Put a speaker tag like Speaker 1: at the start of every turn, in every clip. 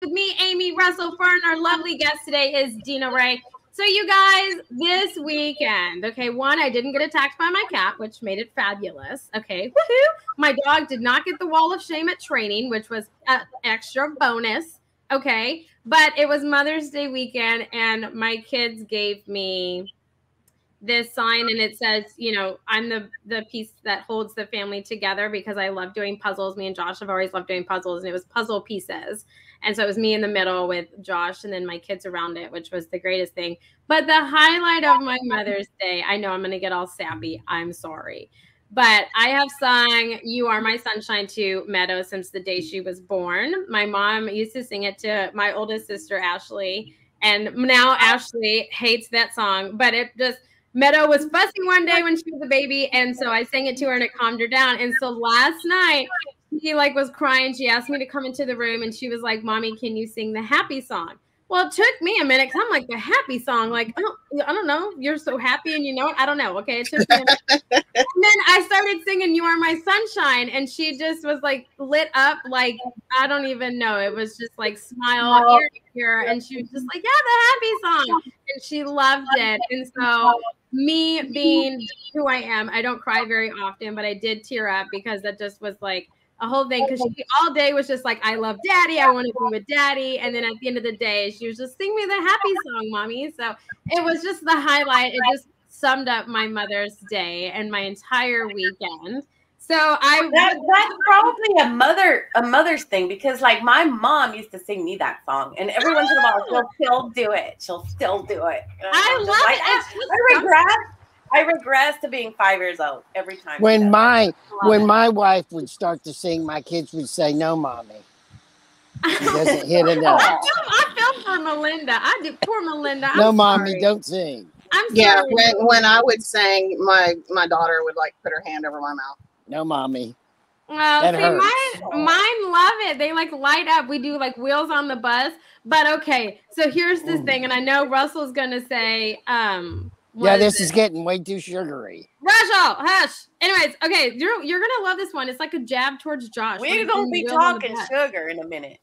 Speaker 1: with me, Amy, Russell, Fern. Our lovely guest today is Deena Rae. So you guys, this weekend, okay, one, I didn't get attacked by my cat, which made it fabulous. Okay, woohoo! My dog did not get the wall of shame at training, which was an extra bonus. Okay, but it was Mother's Day weekend, and my kids gave me this sign, and it says, you know, I'm the piece that holds the family together because I love doing puzzles. Me and Josh have always loved doing puzzles, and it was puzzle pieces. And so it was me in the middle with Josh and then my kids around it, which was the greatest thing. But the highlight of my Mother's Day, I know I'm going to get all sappy. I'm sorry. But I have sung You Are My Sunshine to Meadow since the day she was born. My mom used to sing it to my oldest sister, Ashley. And now Ashley hates that song. But it just, Meadow was fussing one day when she was a baby. And so I sang it to her and it calmed her down. And so last night, she like was crying. She asked me to come into the room and she was like, Mommy, can you sing the happy song? Well, it took me a minute because I'm like, the happy song, like, I don't know. You're so happy and you know it. I don't know. Okay. It took me a minute. And then I started singing You Are My Sunshine, and she just was like lit up. Like, I don't even know. It was just like smile ear to ear. And she was just like, yeah, the happy song. And she loved it. And so me being who I am, I don't cry very often, but I did tear up because that just was like a whole thing, because she all day was just like, I love Daddy, I want to be with Daddy. And then at the end of the day, she was just, sing me the happy song, Mommy. So it was just the highlight. It just summed up my Mother's Day and my entire weekend. So
Speaker 2: that's probably a mother's thing, because like my mom used to sing me that song, and every once in a while she'll still do it. She'll still do it.
Speaker 1: I love
Speaker 2: it. I regress to being 5 years old every time.
Speaker 3: When my wife would start to sing, my kids would say, "No, Mommy." She doesn't hit enough.
Speaker 1: I feel for Melinda. I do. Poor Melinda.
Speaker 3: No, Mommy, don't sing.
Speaker 1: I'm sorry.
Speaker 4: Yeah, when I would sing, my daughter would like put her hand over my mouth.
Speaker 3: No, Mommy.
Speaker 1: Well, see, mine love it. They like light up. We do like Wheels on the Bus. But okay, so here's this thing, and I know Russell's gonna say,
Speaker 3: yeah, this is getting way too sugary.
Speaker 1: Russell, hush. Anyways, okay, you're gonna love this one. It's like a jab towards Josh.
Speaker 2: We're gonna be talking sugar in a minute.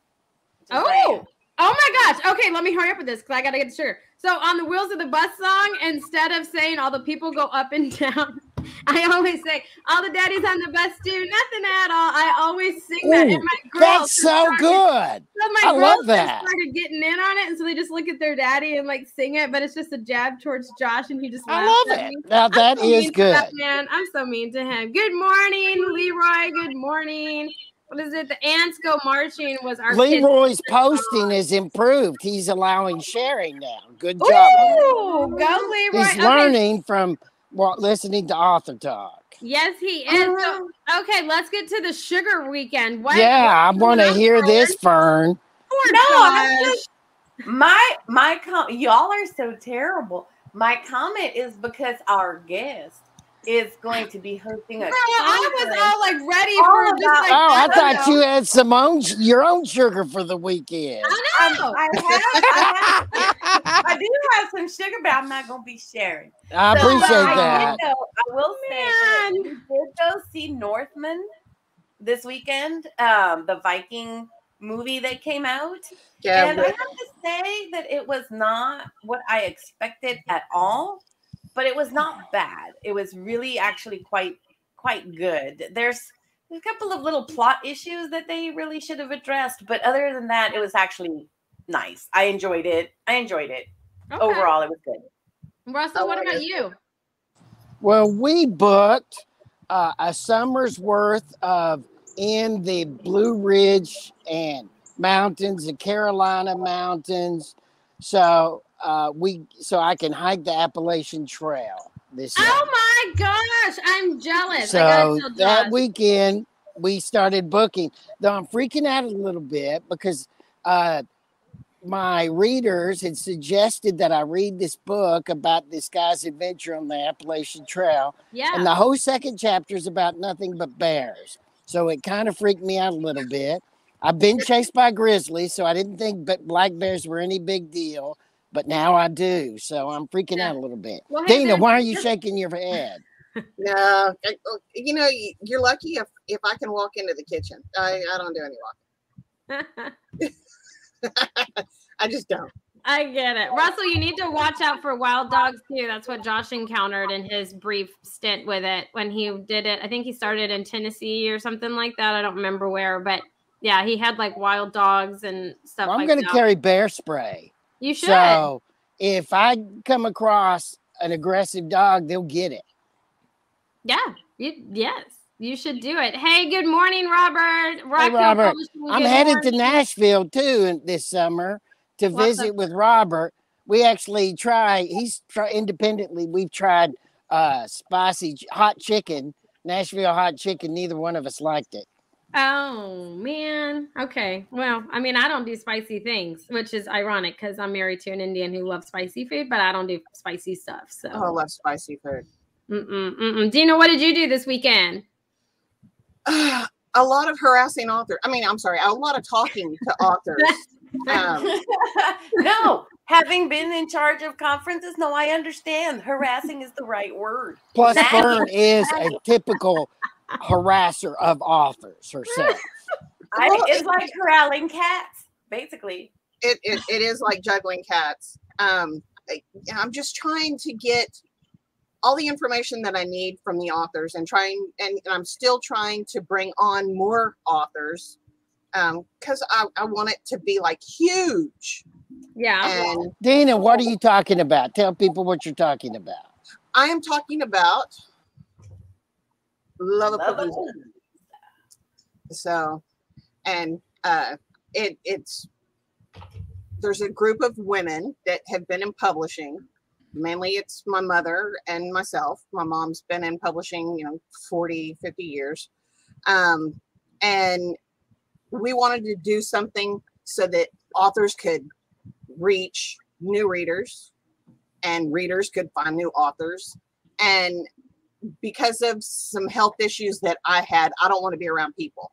Speaker 1: Oh my gosh. Okay, let me hurry up with this because I gotta get the sugar. So on the Wheels of the Bus song, instead of saying all the people go up and down, I always say all the daddies on the bus do nothing at all. I always sing that. And my girls,
Speaker 3: that's so good.
Speaker 1: So my girls started getting in on it, and so they just look at their daddy and like sing it, but it's just a jab towards Josh, and he just laughs.
Speaker 3: I love it. Now that is good.
Speaker 1: Man, I'm so mean to him. Good morning, Leroy. Good morning. What is it? The ants go marching was our
Speaker 3: Leroy's posting is improved. He's allowing sharing now. Good job.
Speaker 1: Ooh, go Leroy.
Speaker 3: He's learning from listening to Author Talk.
Speaker 1: Yes, he is. So, okay, let's get to the sugar weekend.
Speaker 3: I want to hear this, Fern.
Speaker 2: Y'all are so terrible. My comment is because our guest is going to be hosting a
Speaker 1: I was all like ready for just like,
Speaker 3: I thought you had your own sugar for the weekend.
Speaker 1: I know.
Speaker 2: I do have some sugar, but I'm not going to be sharing.
Speaker 3: I appreciate that.
Speaker 2: I will say that we did go see Northman this weekend, the Viking movie that came out. Yeah, and I have to say that it was not what I expected at all. But it was not bad. It was really actually quite good. There's a couple of little plot issues that they really should have addressed. But other than that, it was actually nice. I enjoyed it. Okay. Overall, it was good.
Speaker 1: Russell, what about you?
Speaker 3: Well, we booked a summer's worth of in the Blue Ridge and mountains, the Carolina mountains. So I can hike the Appalachian Trail this year.
Speaker 1: Oh my gosh, I'm jealous.
Speaker 3: So that weekend we started booking. Though I'm freaking out a little bit because my readers had suggested that I read this book about this guy's adventure on the Appalachian Trail.
Speaker 1: Yeah.
Speaker 3: And the whole second chapter is about nothing but bears. So it kind of freaked me out a little bit. I've been chased by grizzlies, so I didn't think black bears were any big deal. But now I do, so I'm freaking out a little bit. Well, hey, Deena, why are you shaking your head?
Speaker 4: No, you know, you're lucky if I can walk into the kitchen. I don't do any walking. I just don't.
Speaker 1: I get it. Russell, you need to watch out for wild dogs too. That's what Josh encountered in his brief stint with it when he did it. I think he started in Tennessee or something like that. I don't remember where, but yeah, he had like wild dogs and stuff
Speaker 3: I'm
Speaker 1: like
Speaker 3: going
Speaker 1: that.
Speaker 3: to carry bear spray.
Speaker 1: You should.
Speaker 3: So if I come across an aggressive dog, they'll get it.
Speaker 1: Yeah. Yes. You should do it. Hey, good morning, Robert.
Speaker 3: Hey, Robert. I'm headed to Nashville too this summer to visit with Robert. We actually independently. We've tried spicy hot chicken, Nashville hot chicken. Neither one of us liked it.
Speaker 1: Oh, man. Okay. Well, I mean, I don't do spicy things, which is ironic because I'm married to an Indian who loves spicy food, but I don't do spicy stuff. So
Speaker 4: I love spicy food.
Speaker 1: Deena, what did you do this weekend?
Speaker 4: A lot of harassing authors. I mean, I'm sorry, a lot of talking to authors.
Speaker 2: No, having been in charge of conferences, no, I understand. Harassing is the right word.
Speaker 3: Plus, Fern is a typical harasser of authors herself.
Speaker 2: It's like corralling cats, basically.
Speaker 4: It is like juggling cats. I'm just trying to get all the information that I need from the authors and I'm still trying to bring on more authors because I want it to be like huge.
Speaker 1: Yeah.
Speaker 4: And
Speaker 3: Deena, what are you talking about? Tell people what you're talking about.
Speaker 4: I am talking about Love-a-Palooza. So, and there's a group of women that have been in publishing. Mainly it's my mother and myself. My mom's been in publishing, 40, 50 years. And we wanted to do something so that authors could reach new readers and readers could find new authors. And because of some health issues that I had, I don't want to be around people.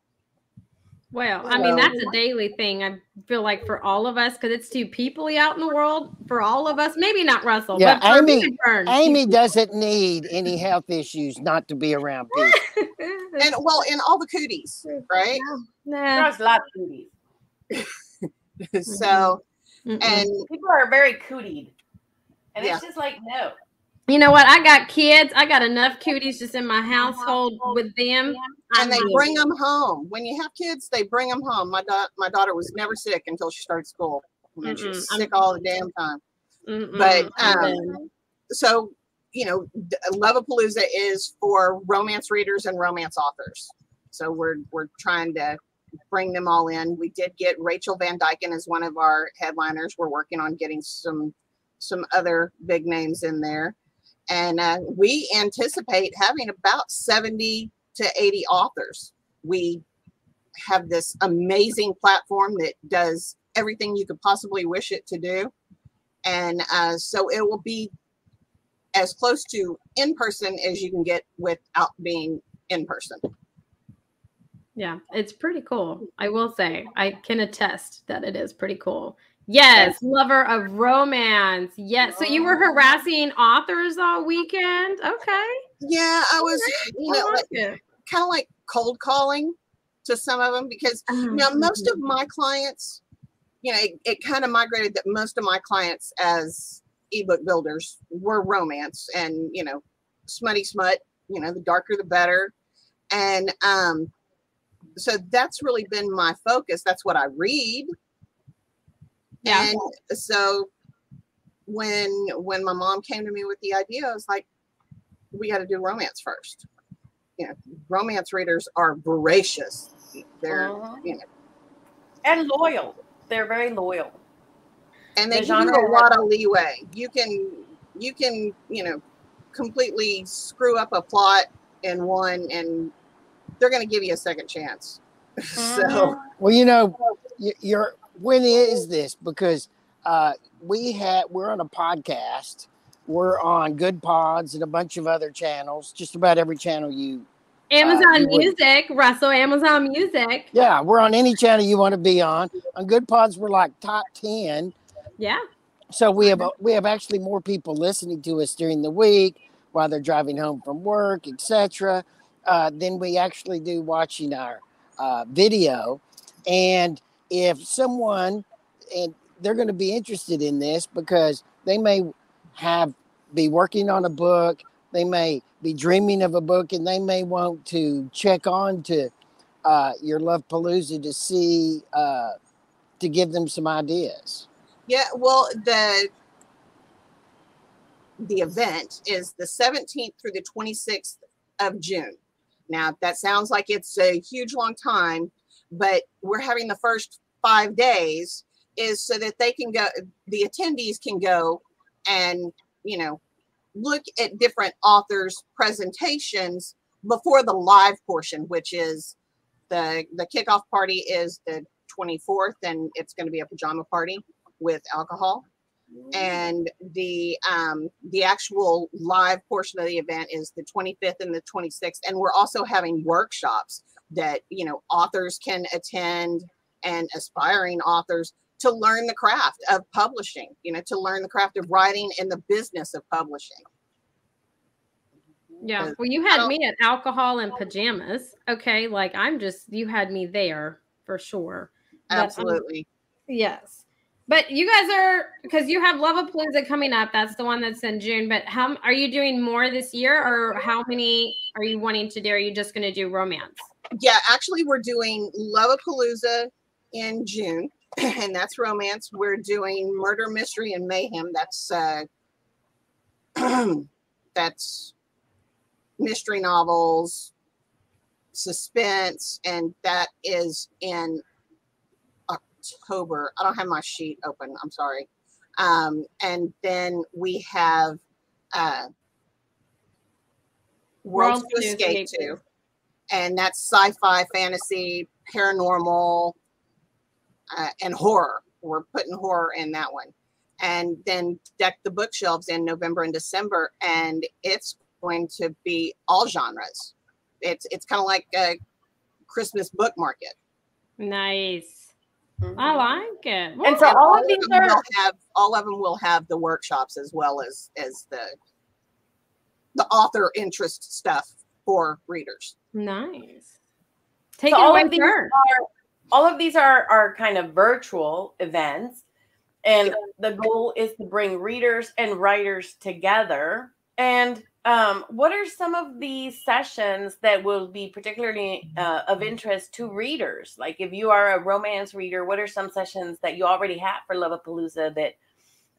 Speaker 1: Well, I mean, that's a daily thing. I feel like for all of us, because it's too people-y out in the world. For all of us, maybe not Russell,
Speaker 3: yeah,
Speaker 1: but
Speaker 3: Amy doesn't need any health issues not to be around people.
Speaker 4: and all the cooties, right?
Speaker 2: There's lots of cooties.
Speaker 4: So, and
Speaker 2: people are very cootied, and it's just like no.
Speaker 1: You know what? I got kids. I got enough cooties just in my household with them.
Speaker 4: And they bring them home. When you have kids, they bring them home. My daughter was never sick until she started school. And then she was sick all the damn time. But so, Love-a-Palooza is for romance readers and romance authors. So we're trying to bring them all in. We did get Rachel Van Dyken as one of our headliners. We're working on getting some other big names in there. And we anticipate having about 70 to 80 authors. We have this amazing platform that does everything you could possibly wish it to do. And so it will be as close to in person as you can get without being in person.
Speaker 1: Yeah, it's pretty cool. I will say, I can attest that it is pretty cool. Yes, lover of romance. Yes. So you were harassing authors all weekend? Okay.
Speaker 4: Yeah, I was, kind of like cold calling to some of them because most of my clients, it kind of migrated that most of my clients as ebook builders were romance and, smutty smut, the darker the better. And so that's really been my focus. That's what I read. Yeah. And so when my mom came to me with the idea, I was like, we got to do romance first. Romance readers are voracious. They're,
Speaker 2: and loyal. They're very loyal.
Speaker 4: And they give you a lot of leeway. You can, completely screw up a plot in one and they're going to give you a second chance. So,
Speaker 3: well, when is this? Because we're on a podcast. We're on Good Pods and a bunch of other channels. Just about every channel
Speaker 1: Amazon Music, Russell, Amazon Music.
Speaker 3: Yeah, we're on any channel you want to be on. On Good Pods, we're like top 10.
Speaker 1: Yeah.
Speaker 3: So we have actually more people listening to us during the week while they're driving home from work, etc. Than we actually do watching our video. And if someone they're going to be interested in this because they may be working on a book. They may be dreaming of a book, and they may want to check on to your Love Palooza to see, to give them some ideas.
Speaker 4: Yeah, well, the event is the 17th through the 26th of June. Now, that sounds like it's a huge long time, but we're having the first 5 days is so that they can go, the attendees can go and, you know, look at different authors' presentations before the live portion, which is the kickoff party is the 24th, and it's going to be a pajama party with alcohol. And the actual live portion of the event is the 25th and the 26th. And we're also having workshops that, you know, authors can attend, and aspiring authors, to learn the craft of publishing, you know, to learn the craft of writing and the business of publishing.
Speaker 1: Yeah. Well, you had me at alcohol and pajamas. Okay. Like you had me there for sure.
Speaker 4: Absolutely.
Speaker 1: Yes. But you guys because you have Love-A-Palooza coming up. That's the one that's in June. But how are you doing more this year, or how many are you wanting to do? Are you just going to do romance?
Speaker 4: Yeah, actually, we're doing Love-A-Palooza in June, and that's romance. We're doing Murder, Mystery, and Mayhem. That's that's mystery novels, suspense, and that is in October. I don't have my sheet open. I'm sorry. And then we have Worlds to Escape To, and that's sci-fi, fantasy, paranormal, and horror. We're putting horror in that one. And then Deck the Bookshelves in November and December, and it's going to be all genres. It's kind of like a Christmas book market.
Speaker 1: Nice. I like it.
Speaker 2: And so all of these
Speaker 4: all of them will have the workshops as well as the author interest stuff for readers.
Speaker 1: Nice.
Speaker 2: So all of these are kind of virtual events, and the goal is to bring readers and writers together. And what are some of these sessions that will be particularly of interest to readers? Like, if you are a romance reader, what are some sessions that you already have for Love-A-Palooza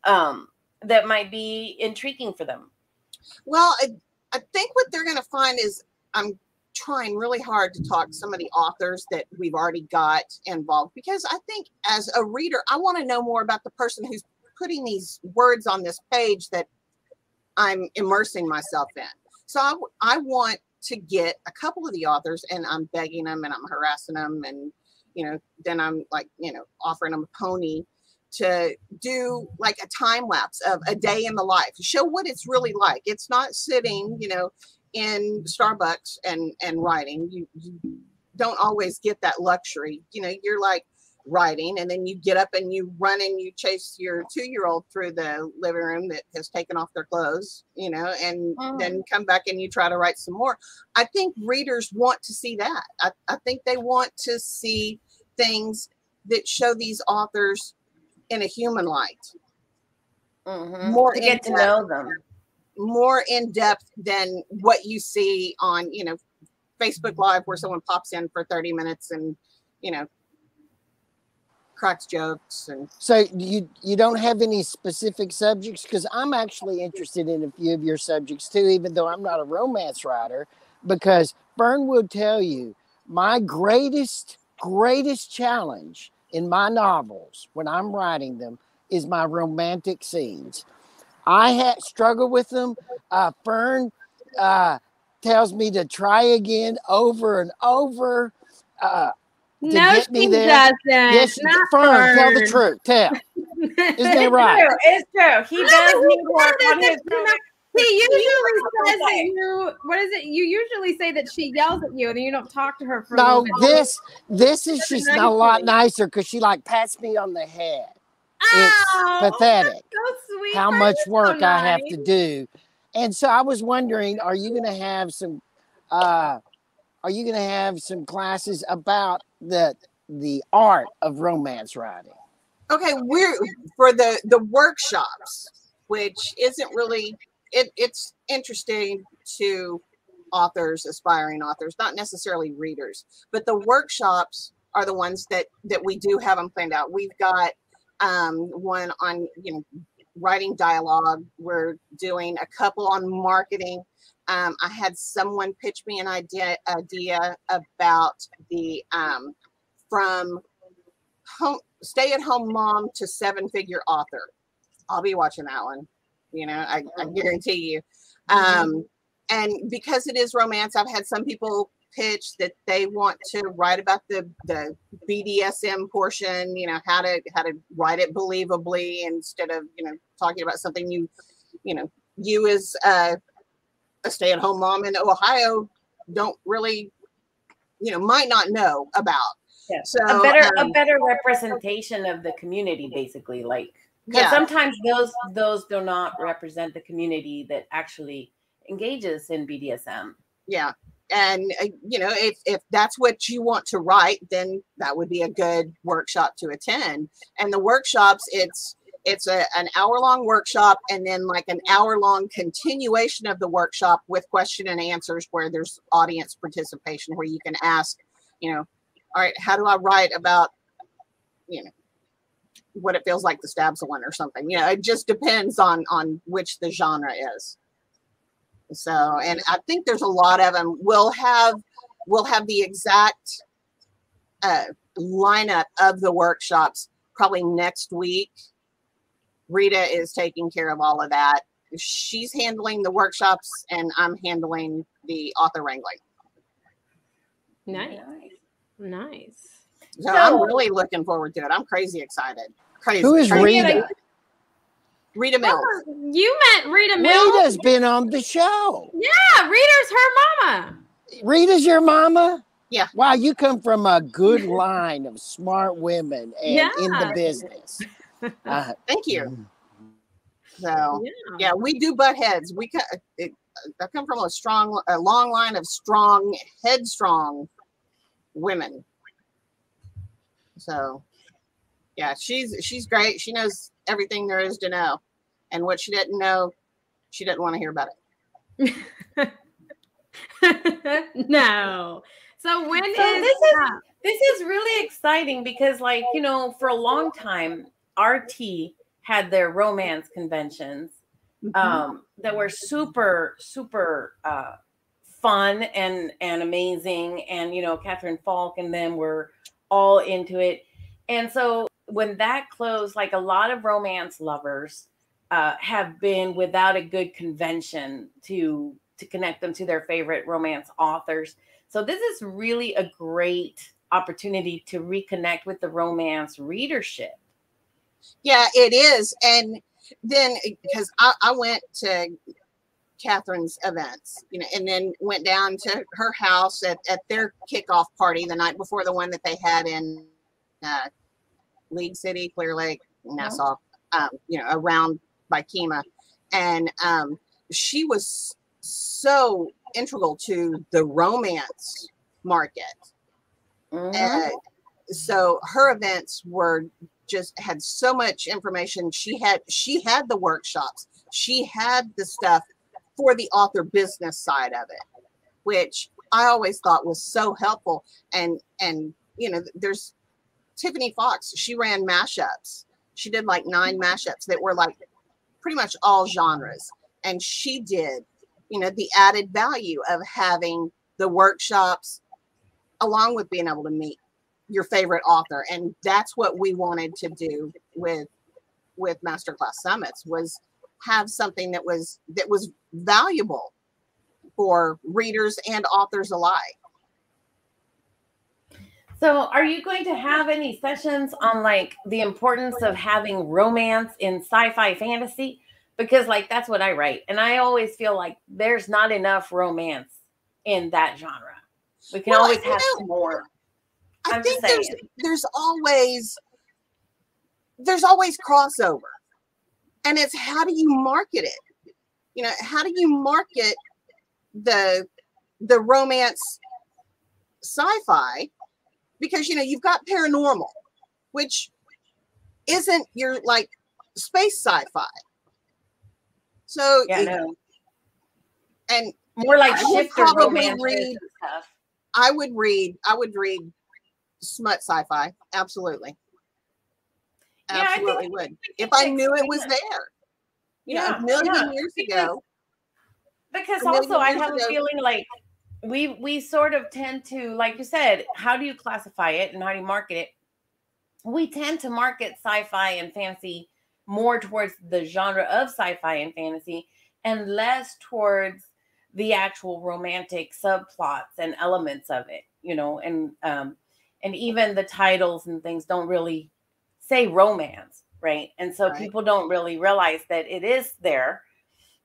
Speaker 2: that might be intriguing for them?
Speaker 4: Well, I think what they're going to find is I'm trying really hard to talk to some of the authors that we've already got involved, because I think as a reader, I want to know more about the person who's putting these words on this page that I'm immersing myself in. So I want to get a couple of the authors, and I'm begging them and I'm harassing them, and, you know, then I'm like, you know, offering them a pony to do like a time lapse of a day in the life, show what it's really like. It's not sitting, you know, in Starbucks and writing. You don't always get that luxury. You know, you're like writing, and then you get up and you run and you chase your 2-year-old through the living room that has taken off their clothes, you know, and then come back and you try to write some more. I think readers want to see that. I think they want to see things that show these authors in a human light. More
Speaker 2: to get to know them.
Speaker 4: More in depth than what you see on, you know, Facebook Live, where someone pops in for 30 minutes and, you know, cracks jokes. And
Speaker 3: so you don't have any specific subjects? Because I'm actually interested in a few of your subjects too, even though I'm not a romance writer, because Fern will tell you my greatest challenge in my novels when I'm writing them is my romantic scenes. I struggle with them. Fern tells me to try again over and over to get me there.
Speaker 1: Doesn't.
Speaker 3: Yes, Fern, tell the truth. Tell. Isn't that right?
Speaker 2: It's true. He does need work on his
Speaker 1: He usually says that you usually say that she yells at you and you don't talk to her for a little bit.
Speaker 3: This is just a lot nicer, because she like pats me on the head. It's pathetic
Speaker 1: so sweet.
Speaker 3: how much work I have to do. And so I was wondering, are you going to have some classes about the art of romance writing?
Speaker 4: Okay, we're for the workshops, which isn't really it's interesting to authors, aspiring authors, not necessarily readers, but the workshops are the ones that we do have them planned out. We've got one on writing dialogue. We're doing a couple on marketing. I had someone pitch me an idea about the from stay-at-home mom to seven-figure author. I'll be watching that one. I guarantee you. And because it is romance, I've had some people pitch that they want to write about the BDSM portion. How to write it believably instead of talking about something you as a stay-at-home mom in Ohio don't really might not know about.
Speaker 2: Yeah. So a better representation of the community, basically, because sometimes those do not represent the community that actually engages in BDSM.
Speaker 4: Yeah. And if that's what you want to write, then that would be a good workshop to attend. And the workshops, it's an hour-long workshop, and then like an hour-long continuation of the workshop with question and answers where there's audience participation, where you can ask, all right, how do I write about, what it feels like to stab someone or something? It just depends on which the genre is. So, and I think there's a lot of them. We'll have the exact lineup of the workshops probably next week. Rita is taking care of all of that. She's handling the workshops, and I'm handling the author wrangling.
Speaker 1: Nice.
Speaker 4: So I'm really looking forward to it. I'm crazy excited. Crazy.
Speaker 3: Who is Rita?
Speaker 4: Rita Mills.
Speaker 1: You met Rita Mills?
Speaker 3: Rita's been on the show.
Speaker 1: Yeah, Rita's her mama.
Speaker 3: Rita's your mama?
Speaker 4: Yeah.
Speaker 3: Wow, you come from a good line of smart women and in the business.
Speaker 4: Thank you. So yeah, we do butt heads. I come from a long line of strong, headstrong women. So yeah, she's great. She knows everything there is to know, and what she didn't know, she didn't want to hear about it.
Speaker 1: No. So
Speaker 2: this is really exciting because, for a long time, RT had their romance conventions that were super, super fun and amazing. And, Catherine Falk and them were all into it. And so when that closed, a lot of romance lovers have been without a good convention to connect them to their favorite romance authors. So this is really a great opportunity to reconnect with the romance readership.
Speaker 4: Yeah, it is. And then because I went to Catherine's events, and then went down to her house at their kickoff party the night before the one that they had in League City, Clear Lake, Nassau, around by Kemah. And she was so integral to the romance market. So her events had so much information. She had the workshops. She had the stuff for the author business side of it, which I always thought was so helpful. And there's Tiffany Fox. She ran mashups. She did 9 mashups that were pretty much all genres. And she did, the added value of having the workshops along with being able to meet your favorite author. And that's what we wanted to do with Masterclass Summits, was have something that was valuable for readers and authors alike.
Speaker 2: So are you going to have any sessions on the importance of having romance in sci-fi fantasy? Because that's what I write. And I always feel like there's not enough romance in that genre. We can always have some more.
Speaker 4: I think there's always crossover. And it's how do you market it? How do you market the romance sci-fi? Because you've got paranormal, which isn't your like space sci-fi. So and
Speaker 2: more like shifter romance and stuff.
Speaker 4: I would read smut sci-fi. Absolutely. Absolutely would. If I knew it was there. You know, a million years ago.
Speaker 2: Because also I have a feeling like we sort of tend to, like you said, how do you classify it and how do you market it? We tend to market sci-fi and fantasy more towards the genre of sci-fi and fantasy and less towards the actual romantic subplots and elements of it, you know, and even the titles and things don't really say romance, right? And so people don't really realize that it is there.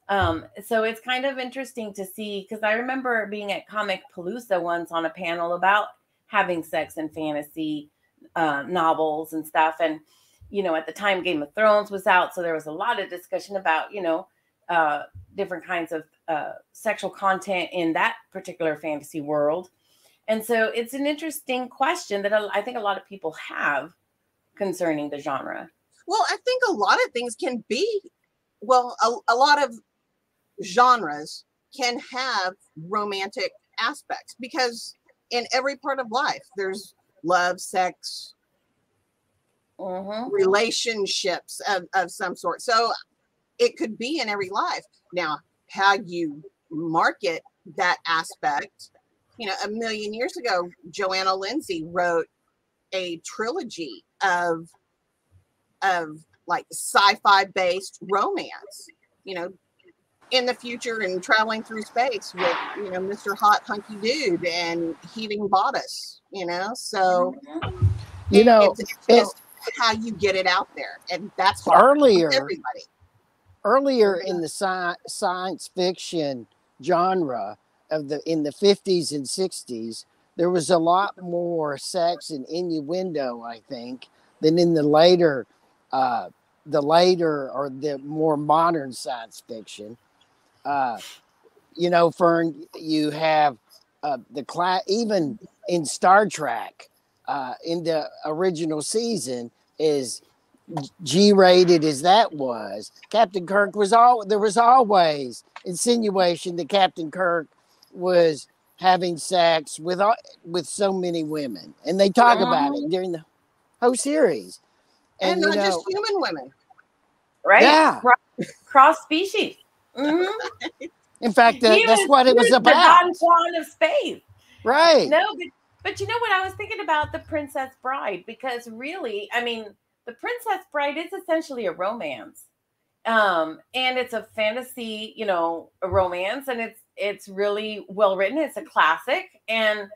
Speaker 2: So it's kind of interesting to see, because I remember being at Comic Palooza once on a panel about having sex and fantasy novels and stuff. And, you know, at the time Game of Thrones was out. So there was a lot of discussion about, you know, different kinds of sexual content in that particular fantasy world. And so it's an interesting question that I think a lot of people have concerning the genre.
Speaker 4: Well, I think a lot of things can be, well, a lot of genres can have romantic aspects because in every part of life, there's love, sex, relationships of some sort. So it could be in every life. Now, how you market that aspect, you know, a million years ago, Joanna Lindsay wrote a trilogy of like sci-fi based romance, you know, in the future and traveling through space with, you know, Mr. Hot Hunky Dude and Heaving Bodice, you know, so
Speaker 3: you know,
Speaker 4: it's how you get it out there, and that's
Speaker 3: earlier in the science fiction genre in the 50s and 60s, there was a lot more sex and innuendo, I think, than in the later or the more modern science fiction. You know, Fern, you have even in Star Trek, in the original season, is G-rated as that was. Captain Kirk there was always insinuation that Captain Kirk was having sex with so many women, and they talk about it during the whole series,
Speaker 4: and not just human women,
Speaker 2: right?
Speaker 3: Yeah,
Speaker 2: cross species.
Speaker 3: In fact, that's what it was about.
Speaker 2: The Don Juan of space,
Speaker 3: right?
Speaker 2: No, but you know what I was thinking about? The Princess Bride, because really, I mean, the Princess Bride is essentially a romance, and it's a fantasy, you know, a romance, and it's really well written. It's a classic, and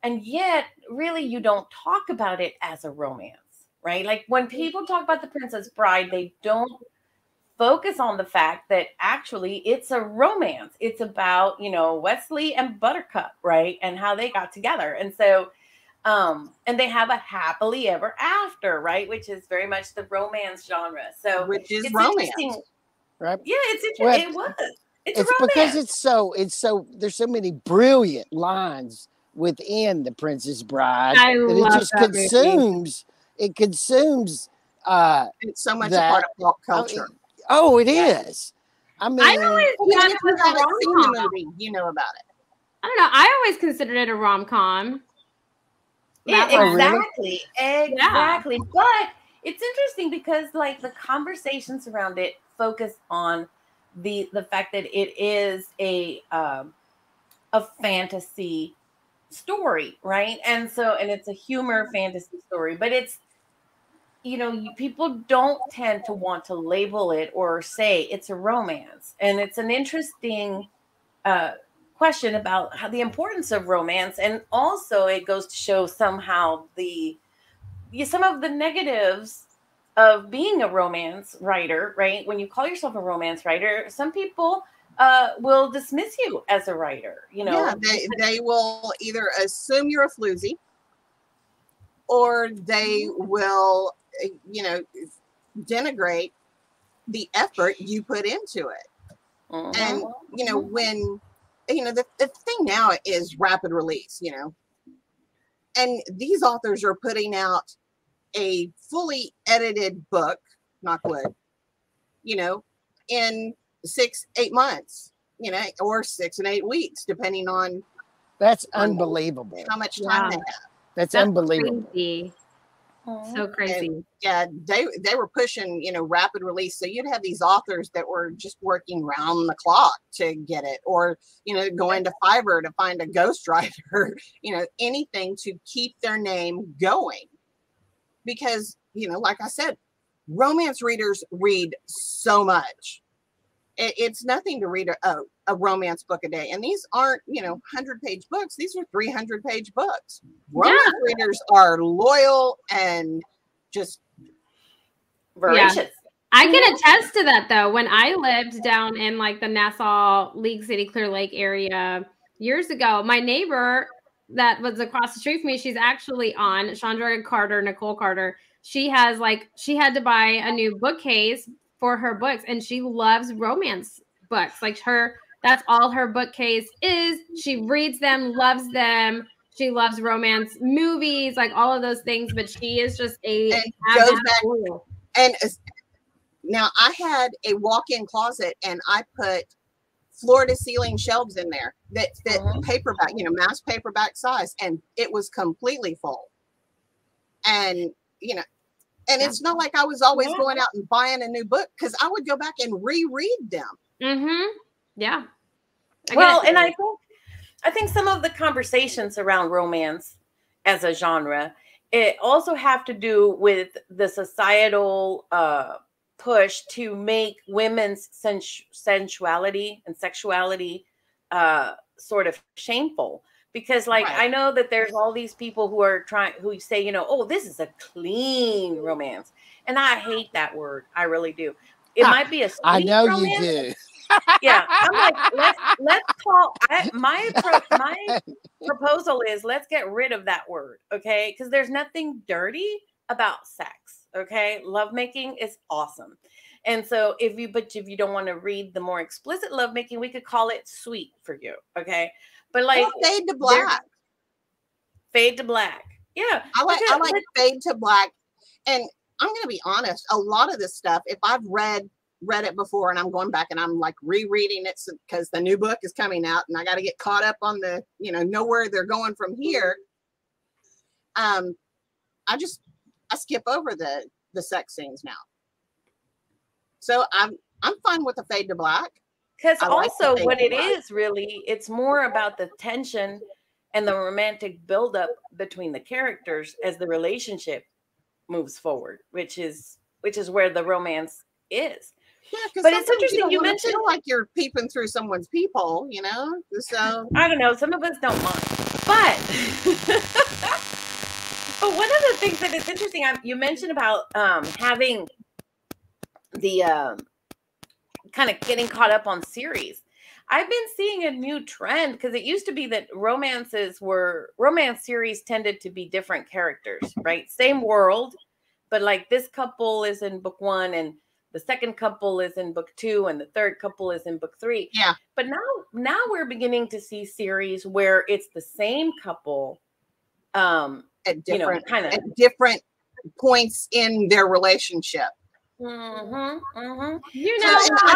Speaker 2: yet, really, you don't talk about it as a romance, right? Like when people talk about the Princess Bride, they don't focus on the fact that actually it's a romance. It's about, you know, Wesley and Buttercup, right? And how they got together. And so, and they have a happily ever after, right? Which is very much the romance genre. So
Speaker 4: which is romance,
Speaker 3: right?
Speaker 2: Yeah, it's interesting.
Speaker 3: Well,
Speaker 2: it's
Speaker 3: a romance. Because it's so there's so many brilliant lines within The Princess Bride that it just consumes. It consumes.
Speaker 4: It's so much a part of pop culture.
Speaker 3: Oh, it is. I mean,
Speaker 1: I always thought it was a rom-com.
Speaker 4: You know about it.
Speaker 1: I don't know. I always considered it a rom-com.
Speaker 2: Exactly.
Speaker 1: Yeah.
Speaker 2: But it's interesting because, like, the conversations around it focus on the fact that it is a fantasy story, right? And it's a humor fantasy story, but it's, you know, people don't tend to want to label it or say it's a romance. And it's an interesting question about the importance of romance. And also it goes to show somehow some of the negatives of being a romance writer, right? When you call yourself a romance writer, some people will dismiss you as a writer, you know.
Speaker 4: Yeah, they will either assume you're a floozy, or they will, you know, denigrate the effort you put into it. And, you know, when, you know, the thing now is rapid release, you know, and these authors are putting out a fully edited book, knock wood, you know, in 6-8 months, you know, or 6 and 8 weeks, depending on.
Speaker 3: That's unbelievable.
Speaker 4: How much time they have.
Speaker 3: That's unbelievable.
Speaker 1: Crazy. So crazy.
Speaker 4: And, yeah, they were pushing, you know, rapid release. So you'd have these authors that were just working round the clock to get it, or, you know, going to Fiverr to find a ghostwriter, you know, anything to keep their name going. Because, you know, like I said, romance readers read so much. It's nothing to read a romance book a day. And these aren't, you know, 100-page books. These are 300-page books. Romance readers are loyal and just
Speaker 2: voracious.
Speaker 1: Yeah. I can attest to that, though. When I lived down in like the Nassau, League City, Clear Lake area years ago, my neighbor that was across the street from me, she's actually on Chandra Carter, Nicole Carter. She had to buy a new bookcase for her books, and she loves romance books. Like that's all her bookcase is. She reads them, loves them. She loves romance movies, like all of those things, but she is just
Speaker 4: and goes back. And now I had a walk-in closet, and I put floor-to-ceiling shelves in there that fit paperback, you know, mass paperback size, and it was completely full. And, you know, and it's not like I was always going out and buying a new book, because I would go back and reread them.
Speaker 1: Yeah.
Speaker 2: Well, and I think some of the conversations around romance as a genre, it also have to do with the societal push to make women's sensuality and sexuality sort of shameful. Because, like, I know that there's all these people who say, you know, oh, this is a clean romance. And I hate that word. I really do. It might be a sweet
Speaker 3: I know
Speaker 2: romance.
Speaker 3: you do.
Speaker 2: Yeah. I'm like, let's call, my proposal is let's get rid of that word. Okay. Because there's nothing dirty about sex. Okay. Lovemaking is awesome. And so if you don't want to read the more explicit lovemaking, we could call it sweet for you. Okay. But like
Speaker 4: fade to black.
Speaker 2: Fade to black. Yeah.
Speaker 4: I like fade to black. And I'm going to be honest, a lot of this stuff, if I've read it before and I'm going back and I'm like rereading it because the new book is coming out and I got to get caught up on the, you know where they're going from here. I skip over the sex scenes now. So I'm fine with the fade to black.
Speaker 2: Because also what it is really, it's more about the tension and the romantic buildup between the characters as the relationship moves forward, which is where the romance is.
Speaker 4: Yeah,
Speaker 2: but it's interesting you mentioned
Speaker 4: like you're peeping through someone's peephole, you know. So
Speaker 2: I don't know, some of us don't mind, but one of the things that is interesting, you mentioned about having the kind of getting caught up on series. I've been seeing a new trend, because it used to be that romance series tended to be different characters, right? Same world, but like this couple is in book 1 and the second couple is in book 2 and the third couple is in book 3.
Speaker 4: Yeah.
Speaker 2: But now we're beginning to see series where it's the same couple
Speaker 4: at different points in their relationship.
Speaker 2: I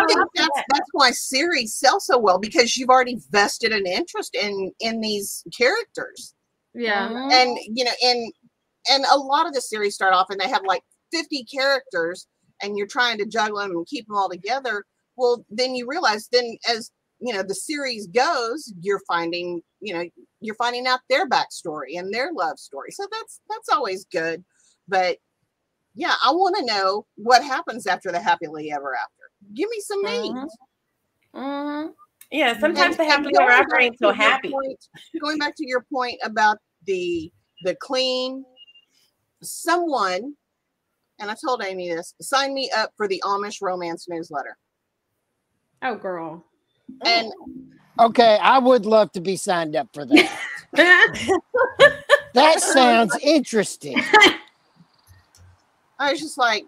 Speaker 4: think that's why series sell so well, because you've already vested an interest in these characters.
Speaker 1: Yeah.
Speaker 4: And you know, and a lot of the series start off and they have like 50 characters and you're trying to juggle them and keep them all together. Well, then you realize as you know the series goes, you're finding out their backstory and their love story. So that's always good. But yeah, I want to know what happens after the happily ever after. Give me some names.
Speaker 2: Yeah, sometimes the happily ever after ain't so happy.
Speaker 4: Going back to your point about the clean, someone, and I told Amy this, sign me up for the Amish romance newsletter.
Speaker 1: Oh, girl.
Speaker 4: And
Speaker 3: okay, I would love to be signed up for that. That sounds interesting.
Speaker 4: I was just like,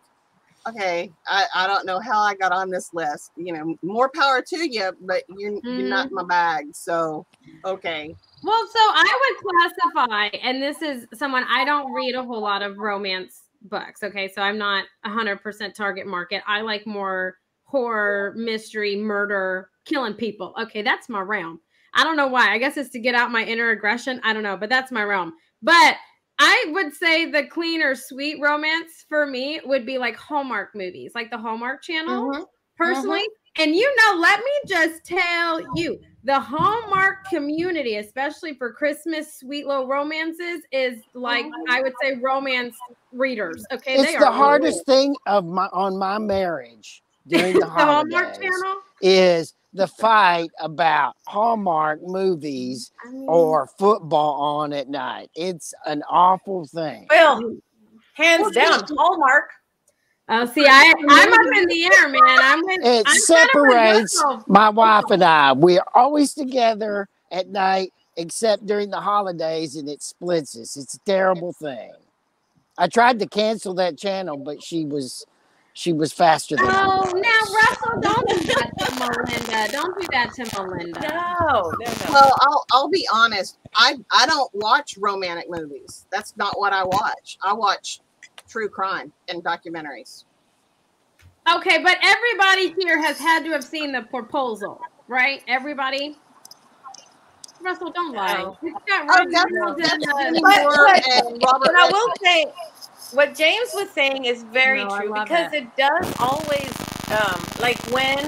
Speaker 4: okay, I don't know how I got on this list. You know, more power to you, but you're not in my bag. So, okay.
Speaker 1: Well, so I would classify, and this is someone, I don't read a whole lot of romance books. Okay, so I'm not 100% target market. I like more horror, mystery, murder, killing people. Okay, that's my realm. I don't know why. I guess it's to get out my inner aggression. I don't know, but that's my realm. But I would say the clean or sweet romance for me would be like Hallmark movies, like the Hallmark Channel, personally. And let me just tell you, the Hallmark community, especially for Christmas sweet little romances, is like, I would say, romance readers. Okay,
Speaker 3: it's the hardest thing on my marriage during the holidays is the fight about Hallmark movies or football on at night. It's an awful thing.
Speaker 2: Well, hands down, Hallmark.
Speaker 1: Oh, see, I'm up in the air, man.
Speaker 3: It separates my wife and I. We're always together at night, except during the holidays, and it splits us. It's a terrible thing. I tried to cancel that channel, but she was faster than I was.
Speaker 1: Now, Russell, don't do that to Melinda. Don't do that to Melinda.
Speaker 2: No.
Speaker 4: Well, I'll be honest. I don't watch romantic movies. That's not what I watch. I watch true crime and documentaries.
Speaker 1: Okay, but everybody here has had to have seen The Proposal, right? Everybody? Russell, don't lie.
Speaker 2: But I will say, what James was saying is very true, because it does always, like when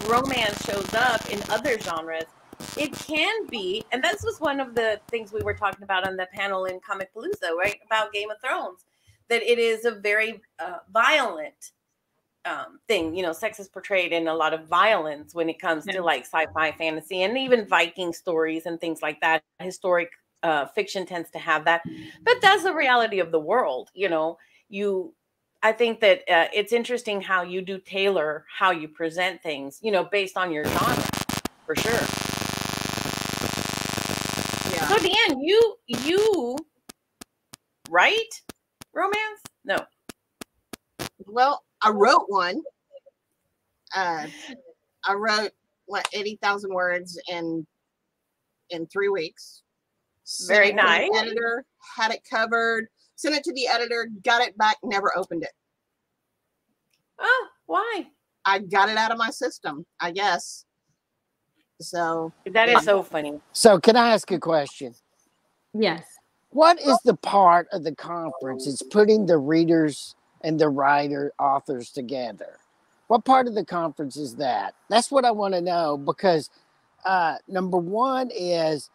Speaker 2: romance shows up in other genres, it can be, and this was one of the things we were talking about on the panel in Comic Palooza, right, about Game of Thrones, that it is a very violent thing. Sex is portrayed in a lot of violence when it comes to like sci-fi, fantasy, and even Viking stories and things like that. Historic fiction tends to have that, but that's the reality of the world. I think that it's interesting how you do tailor how you present things, based on your genre, for sure. Yeah. So Deanne, you write romance? No.
Speaker 4: Well, I wrote one. I wrote 80,000 words in 3 weeks.
Speaker 2: Very nice.
Speaker 4: The editor had it covered. Sent it to the editor. Got it back. Never opened it.
Speaker 2: Oh, why?
Speaker 4: I got it out of my system, I guess. So
Speaker 2: that is so funny.
Speaker 3: So can I ask a question?
Speaker 1: Yes.
Speaker 3: What is the part of the conference? It's putting the readers and the authors together. What part of the conference is that? That's what I want to know, because number one is,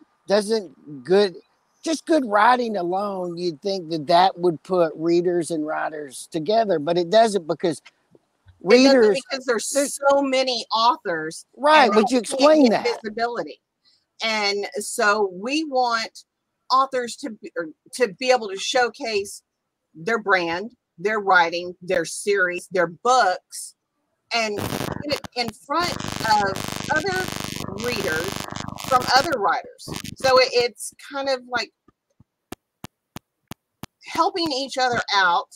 Speaker 3: good writing alone, you'd think that would put readers and writers together, but it doesn't, because readers,
Speaker 4: because there's so many authors.
Speaker 3: Right. Would you explain that?
Speaker 4: Visibility. And so we want authors to be able to showcase their brand, their writing, their series, their books, and put it in front of other readers from other writers. So it's kind of like helping each other out,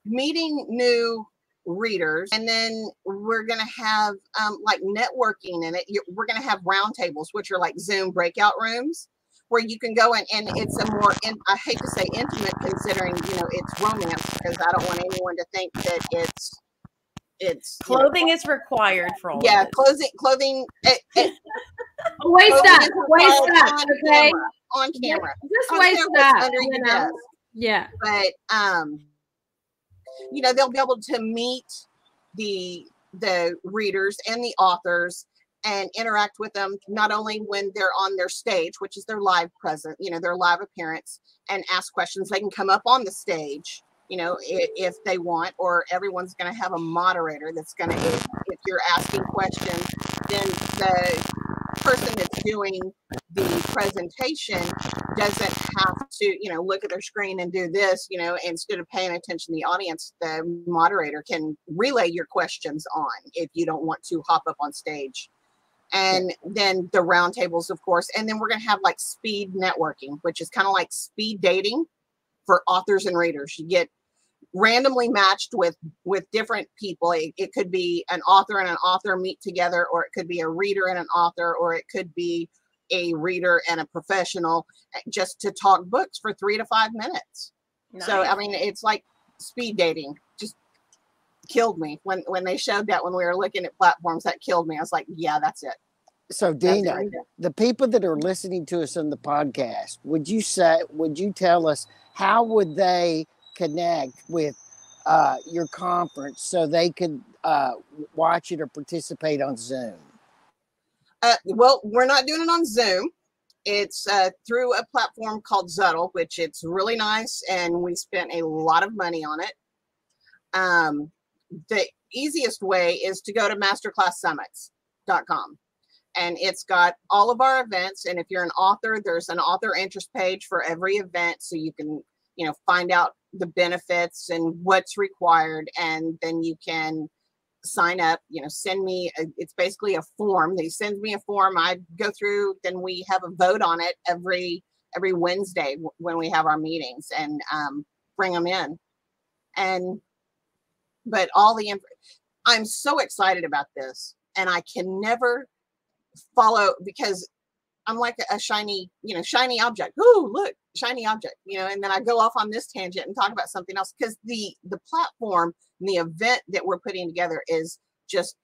Speaker 4: meeting new readers, and then we're going to have like networking in it. We're going to have roundtables, which are like Zoom breakout rooms, where you can go in, and it's a more, I hate to say intimate, considering it's romance, because I don't want anyone to think that it's
Speaker 2: clothing is required for all.
Speaker 4: Yeah,
Speaker 2: of this.
Speaker 4: clothing.
Speaker 1: Waste that. Okay,
Speaker 4: on camera.
Speaker 1: Just waste that.
Speaker 4: Under your desk.
Speaker 1: Yeah,
Speaker 4: but they'll be able to meet the readers and the authors and interact with them, not only when they're on their stage, which is their live present, their live appearance, and ask questions. They can come up on the stage, if they want, or everyone's going to have a moderator that's going to, if you're asking questions, then the person that's doing the presentation doesn't have to, look at their screen and do this, instead of paying attention to the audience. The moderator can relay your questions on if you don't want to hop up on stage. And then the roundtables, of course. And then we're going to have like speed networking, which is kind of like speed dating for authors and readers. You get randomly matched with different people. It could be an author and an author meet together, or it could be a reader and an author, or it could be a reader and a professional, just to talk books for 3 to 5 minutes. Nice. So, I mean, it's like speed dating just killed me when they showed that when we were looking at platforms. That killed me. I was like, yeah, that's it.
Speaker 3: So Deena, right, the people that are listening to us on the podcast, would you tell us how would they connect with your conference so they could watch it or participate on Zoom?
Speaker 4: Well, we're not doing it on Zoom. It's through a platform called Zuddle, which it's really nice, and we spent a lot of money on it. The easiest way is to go to masterclasssummits.com. And it's got all of our events. And if you're an author, there's an author interest page for every event. So you can, find out the benefits and what's required. And then you can sign up, send me, it's basically a form. They send me a form. I go through, then we have a vote on it every Wednesday when we have our meetings, and bring them in. But I'm so excited about this, and I can never follow, because I'm like a shiny object. Ooh, look, shiny object, and then I go off on this tangent and talk about something else, because the platform and the event that we're putting together is just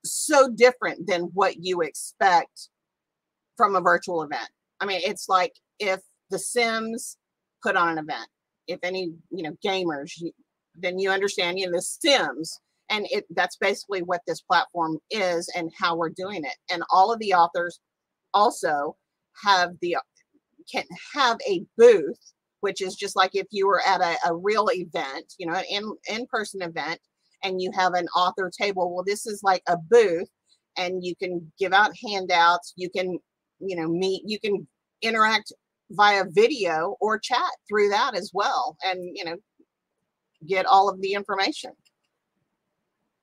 Speaker 4: so different than what you expect from a virtual event. I mean, it's like if The Sims put on an event, if any, gamers, then you understand, The Sims. And that's basically what this platform is and how we're doing it. And all of the authors also can have a booth, which is just like if you were at a real event, an in-person event, and you have an author table. Well, this is like a booth, and you can give out handouts. You can, meet, you can interact via video or chat through that as well, and, get all of the information.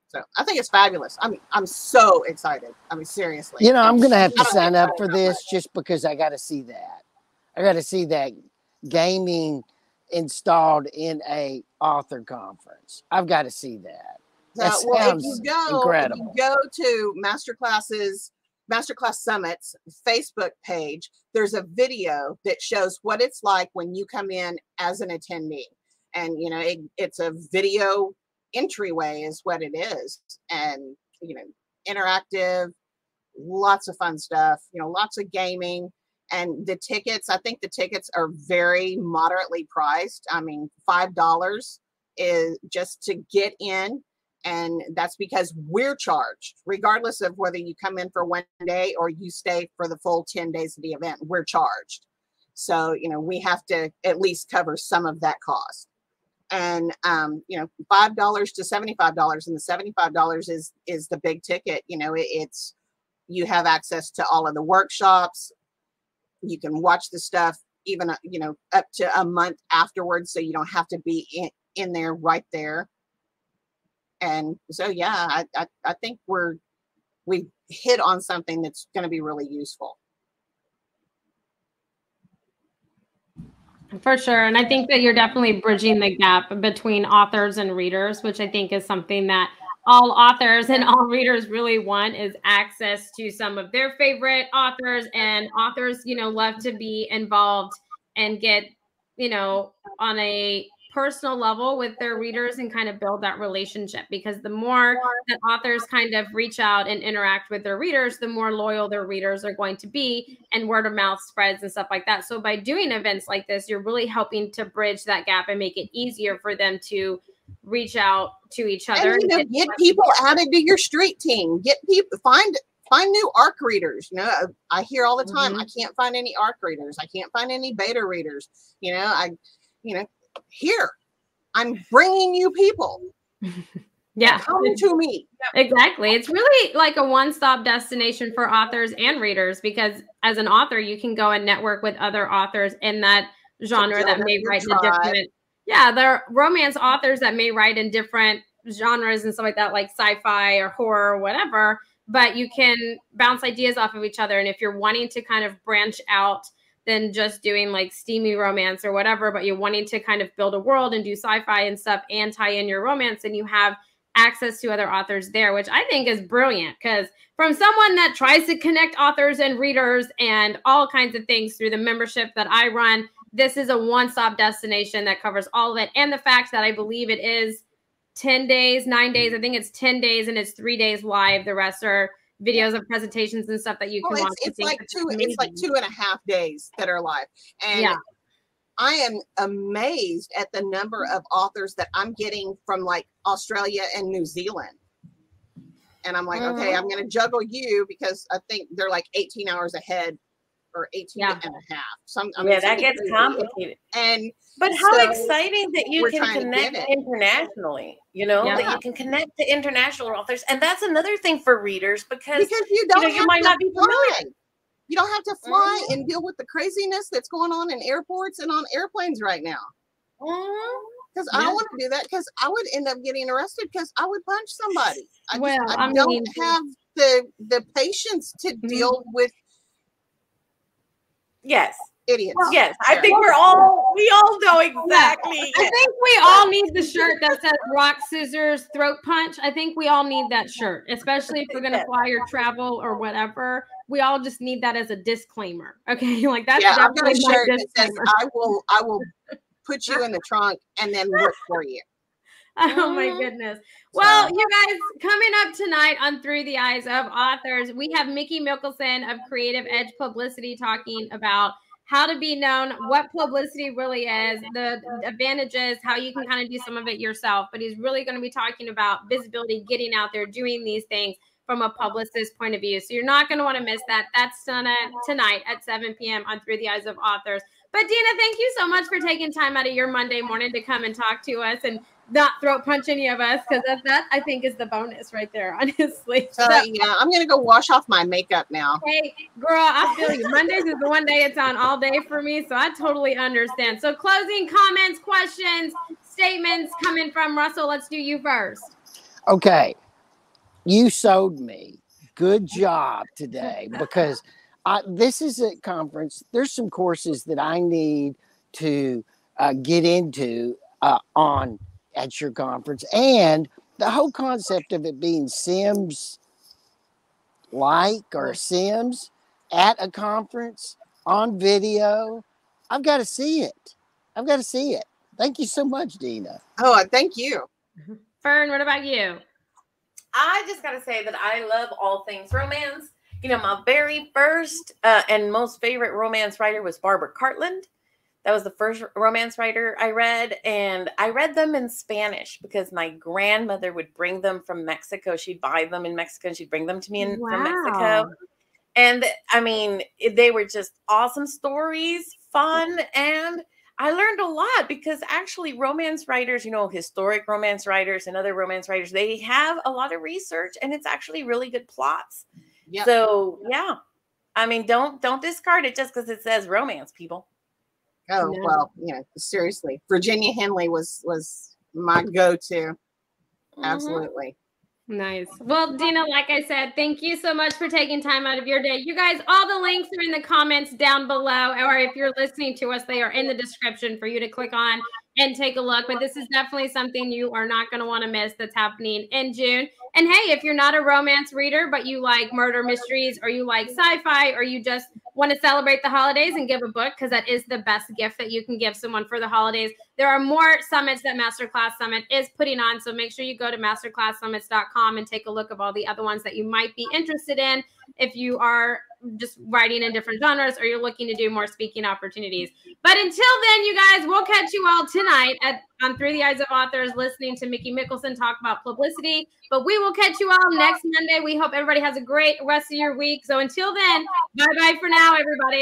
Speaker 4: So I think it's fabulous. I'm so excited. I mean, seriously.
Speaker 3: I'm going to have to sign up for this just because I got to see that. I got to see that gaming installed in a author conference. I've got to see that. That sounds incredible.
Speaker 4: If you go to Masterclass Summits Facebook page, there's a video that shows what it's like when you come in as an attendee. And, it's a video entryway is what it is, and interactive, lots of fun stuff, lots of gaming. And the tickets, I think the tickets are very moderately priced. I mean, $5 is just to get in, and that's because we're charged regardless of whether you come in for one day or you stay for the full 10 days of the event. We're charged, so we have to at least cover some of that cost. And $5 to $75, and the $75 is the big ticket. It's, you have access to all of the workshops. You can watch the stuff even up to a month afterwards, so you don't have to be in there right there. And so yeah, I think we've hit on something that's going to be really useful.
Speaker 1: For sure. And I think that you're definitely bridging the gap between authors and readers, which I think is something that all authors and all readers really want, is access to some of their favorite authors. And authors, love to be involved and get, on a personal level with their readers and kind of build that relationship, because the more that authors kind of reach out and interact with their readers, the more loyal their readers are going to be, and word of mouth spreads and stuff like that. So by doing events like this, you're really helping to bridge that gap and make it easier for them to reach out to each other.
Speaker 4: And, get people added to your street team. Get people, find new ARC readers. I hear all the time, I can't find any ARC readers. I can't find any beta readers. Here, I'm bringing you people.
Speaker 1: Yeah.
Speaker 4: Come to me.
Speaker 1: Exactly. It's really like a one-stop destination for authors and readers, because as an author, you can go and network with other authors in that genre that may write in different, there are romance authors that may write in different genres and stuff like that, like sci-fi or horror or whatever, but you can bounce ideas off of each other. And if you're wanting to kind of branch out than just doing like steamy romance or whatever, but you're wanting to kind of build a world and do sci-fi and stuff and tie in your romance, and you have access to other authors there, which I think is brilliant, because from someone that tries to connect authors and readers and all kinds of things through the membership that I run, this is a one-stop destination that covers all of it. And the fact that I believe it is 10 days, 9 days. I think it's 10 days and it's 3 days live. The rest are videos of presentations and stuff that you can watch.
Speaker 4: It's like 2.5 days that are live. And I am amazed at the number of authors that I'm getting from like Australia and New Zealand. And I'm like, okay, I'm going to juggle you because I think they're like 18 hours ahead or 18 and a half.
Speaker 2: That gets complicated. But how exciting that you can connect internationally, you know, that you can connect to international authors. And that's another thing for readers because you might not be familiar.
Speaker 4: You don't have to fly and deal with the craziness that's going on in airports and on airplanes right now. Because I don't want to do that because I would end up getting arrested because I would punch somebody. I don't have the patience to deal with idiots.
Speaker 2: Well, yes, I think we all know exactly.
Speaker 1: I think we all need the shirt that says rock, scissors, throat punch. I think we all need that shirt, especially if we're going to fly or travel or whatever. We all just need that as a disclaimer. Okay. Like that's
Speaker 4: I've got a shirt that says I will put you in the trunk and then work for you.
Speaker 1: Oh my goodness. Well, you guys, coming up tonight on Through the Eyes of Authors, we have Mickey Mickelson of Creative Edge Publicity talking about how to be known, what publicity really is, the advantages, how you can kind of do some of it yourself. But he's really going to be talking about visibility, getting out there, doing these things from a publicist point of view. So you're not going to want to miss that. That's tonight at 7 p.m. on Through the Eyes of Authors. But Deena, thank you so much for taking time out of your Monday morning to come and talk to us and not throat punch any of us, because that I think is the bonus right there, honestly.
Speaker 4: So yeah, I'm gonna go wash off my makeup now.
Speaker 1: Hey, girl, I feel you. Mondays is the one day it's on all day for me, so I totally understand. So closing comments, questions, statements coming from Russell. Let's do you first.
Speaker 3: Okay, you sold me. Good job today, because this is a conference. There's some courses that I need to get into at your conference, and the whole concept of it being Sims or Sims at a conference on video. I've got to see it. Thank you so much, Deena.
Speaker 4: Oh, thank you.
Speaker 1: Fern, what about you?
Speaker 2: I just got to say that I love all things romance. You know, my very first and most favorite romance writer was Barbara Cartland. That was the first romance writer I read, and I read them in Spanish because my grandmother would bring them from Mexico. She'd buy them in Mexico, and she'd bring them to me from Mexico. And, I mean, they were just awesome stories, fun, and I learned a lot because actually romance writers, you know, historic romance writers and other romance writers, they have a lot of research, and it's actually really good plots. Yep. So, yeah. I mean, don't discard it just because it says romance, people.
Speaker 4: Oh, no. Well, you know, seriously. Virginia Henley was my go-to. Absolutely.
Speaker 1: Nice. Well, Deena, like I said, thank you so much for taking time out of your day. You guys, all the links are in the comments down below, or if you're listening to us, they are in the description for you to click on and take a look. But this is definitely something you are not going to want to miss that's happening in June. And hey, if you're not a romance reader, but you like murder mysteries, or you like sci-fi, or you just want to celebrate the holidays and give a book, because that is the best gift that you can give someone for the holidays, there are more summits that Masterclass Summit is putting on. So make sure you go to masterclasssummits.com and take a look of all the other ones that you might be interested in if you are just writing in different genres or you're looking to do more speaking opportunities. But until then, you guys, we'll catch you all tonight on Through the Eyes of Authors, listening to Mickey Mickelson talk about publicity. But we will catch you all next Monday. We hope everybody has a great rest of your week. So until then, bye-bye for now, everybody.